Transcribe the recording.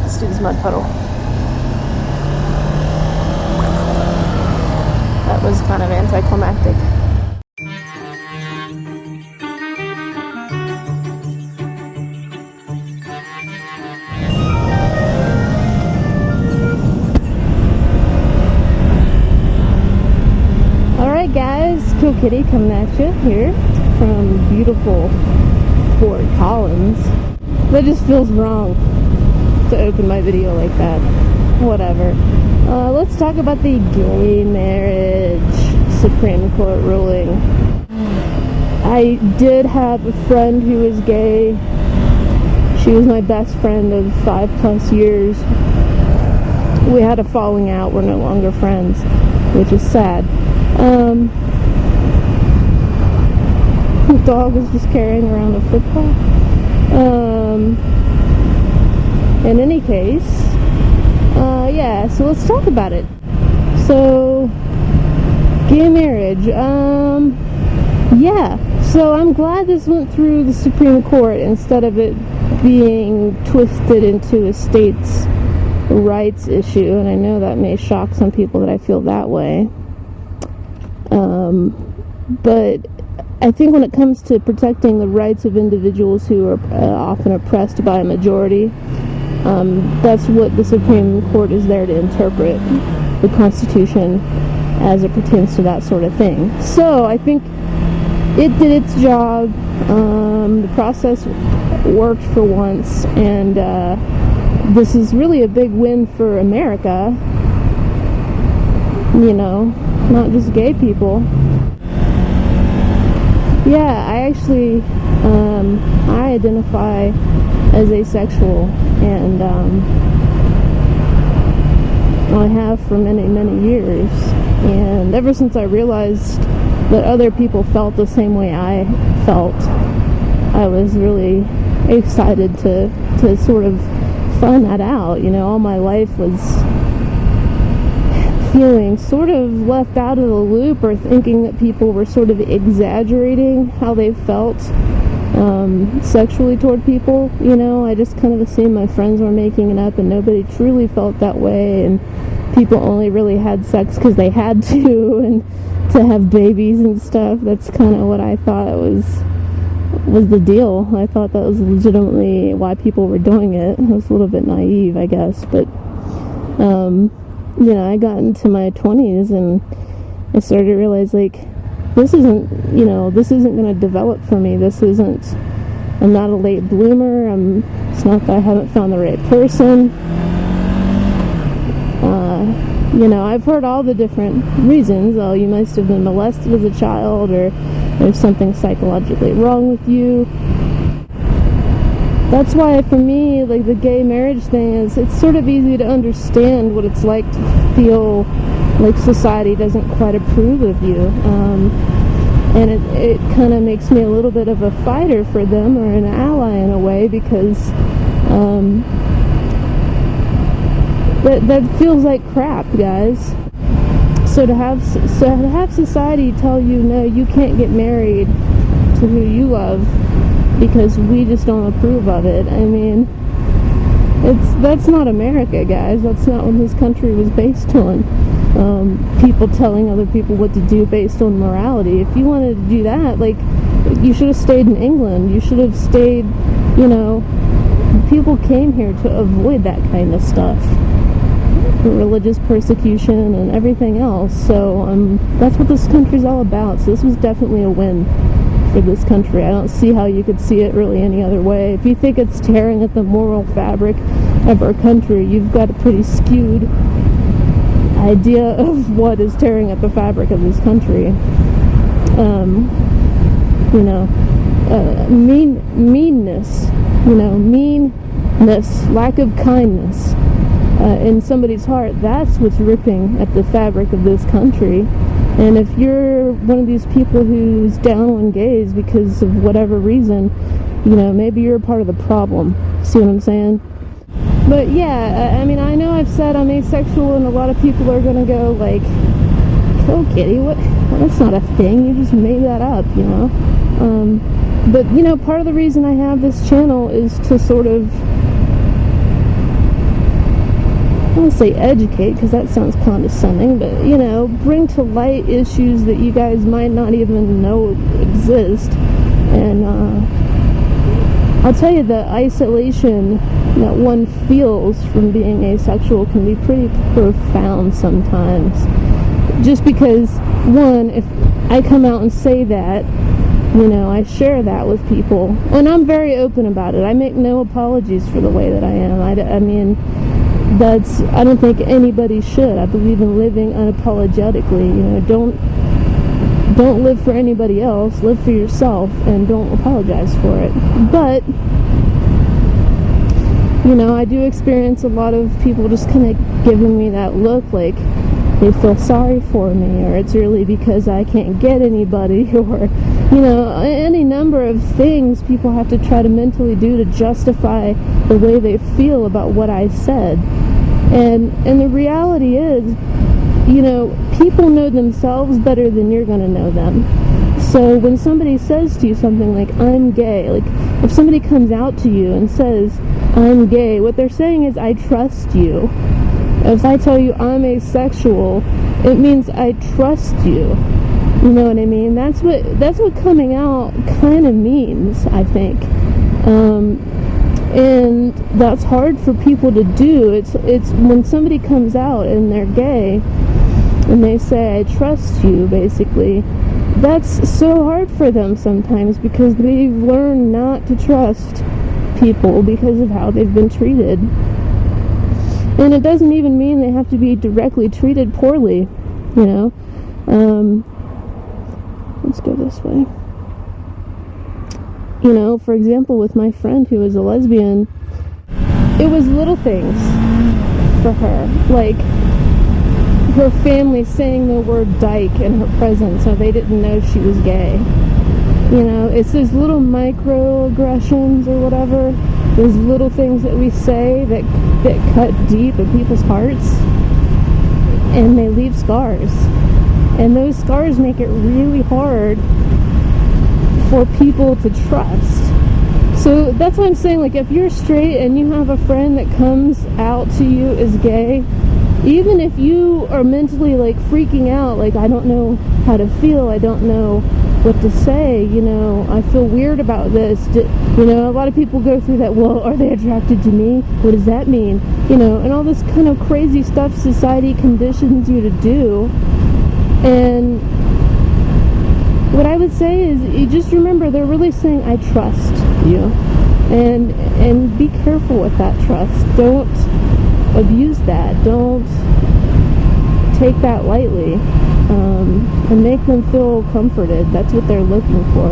Let's do this mud puddle. That was kind of anticlimactic. Alright guys, Cool Kitty coming at you here from beautiful Fort Collins. That just feels wrong to open my video like that. Whatever. Let's talk about the gay marriage Supreme Court ruling. I did have a friend who was gay. She was my best friend of 5+ years. We had a falling out. We're no longer friends, which is sad. The dog is just carrying around a football. In any case, yeah, so let's talk about it. So, gay marriage, yeah, so I'm glad this went through the Supreme Court instead of it being twisted into a states' rights issue, and I know that may shock some people that I feel that way, but I think when it comes to protecting the rights of individuals who are often oppressed by a majority, that's what the Supreme Court is there to interpret the Constitution as it pertains to that sort of thing. So I think it did its job. The process worked for once, and this is really a big win for America. You know, not just gay people. Yeah, I actually, I identify as asexual, and I have for many, many years. And ever since I realized that other people felt the same way I felt, I was really excited to sort of find that out. You know, all my life was feeling sort of left out of the loop, or thinking that people were sort of exaggerating how they felt sexually toward people. You know, I just kind of assumed my friends were making it up and nobody truly felt that way, and people only really had sex because they had to, and to have babies and stuff. That's kind of what I thought was the deal. I thought that was legitimately why people were doing it. I was a little bit naive, I guess, but you know, I got into my 20s and I started to realize, like, this isn't going to develop for me. I'm not a late bloomer. It's not that I haven't found the right person. You know, I've heard all the different reasons. Oh, you must have been molested as a child, or there's something psychologically wrong with you. That's why, for me, like, the gay marriage thing is, it's sort of easy to understand what it's like to feel like society doesn't quite approve of you. And it kind of makes me a little bit of a fighter for them, or an ally in a way, because that feels like crap, guys. So to have society tell you, no, you can't get married to who you love because we just don't approve of it. I mean, that's not America, guys. That's not what this country was based on. People telling other people what to do based on morality. If you wanted to do that, like, you should have stayed in England. You should have stayed, you know, people came here to avoid that kind of stuff. Religious persecution and everything else. So that's what this country's all about. So this was definitely a win for this country. I don't see how you could see it really any other way. If you think it's tearing at the moral fabric of our country, you've got a pretty skewed idea of what is tearing at the fabric of this country. You know, meanness, lack of kindness in somebody's heart, that's what's ripping at the fabric of this country. And if you're one of these people who's down on gays because of whatever reason, you know, maybe you're a part of the problem. See what I'm saying? But yeah, I mean, I know I've said I'm asexual, and a lot of people are gonna go like, "Oh, Kitty, what? That's not a thing. You just made that up," you know. But you know, part of the reason I have this channel is to sort of say educate because that sounds condescending, but bring to light issues that you guys might not even know exist. And I'll tell you, the isolation that one feels from being asexual can be pretty profound sometimes. Just because, one, if I come out and say that, I share that with people, and I'm very open about it. I make no apologies for the way that I am. I mean, I don't think anybody should. I believe in living unapologetically. Don't live for anybody else. Live for yourself, and don't apologize for it. But I do experience a lot of people just kind of giving me that look, like they feel sorry for me, or it's really because I can't get anybody, or any number of things people have to try to mentally do to justify the way they feel about what I said. And the reality is, people know themselves better than you're going to know them. So when somebody says to you something like, I'm gay, like if somebody comes out to you and says, I'm gay, what they're saying is, I trust you. If I tell you I'm asexual, it means I trust you. You know what I mean? That's what coming out kind of means, I think. And that's hard for people to do. It's when somebody comes out and they're gay and they say, I trust you, basically, that's so hard for them sometimes because they've learned not to trust people because of how they've been treated. And it doesn't even mean they have to be directly treated poorly, let's go this way. For example, with my friend who was a lesbian, it was little things for her, like her family saying the word dyke in her presence so they didn't know she was gay. It's those little microaggressions or whatever, those little things that we say that cut deep in people's hearts, and they leave scars. And those scars make it really hard for people to trust. So that's what I'm saying, like if you're straight and you have a friend that comes out to you as gay, even if you are mentally like freaking out, like I don't know how to feel, I don't know what to say, I feel weird about this, a lot of people go through that, well, are they attracted to me? What does that mean? And all this kind of crazy stuff society conditions you to do. And what I would say is, you just remember, they're really saying, I trust you. And be careful with that trust. Don't abuse that. Don't take that lightly. And make them feel comforted. That's what they're looking for.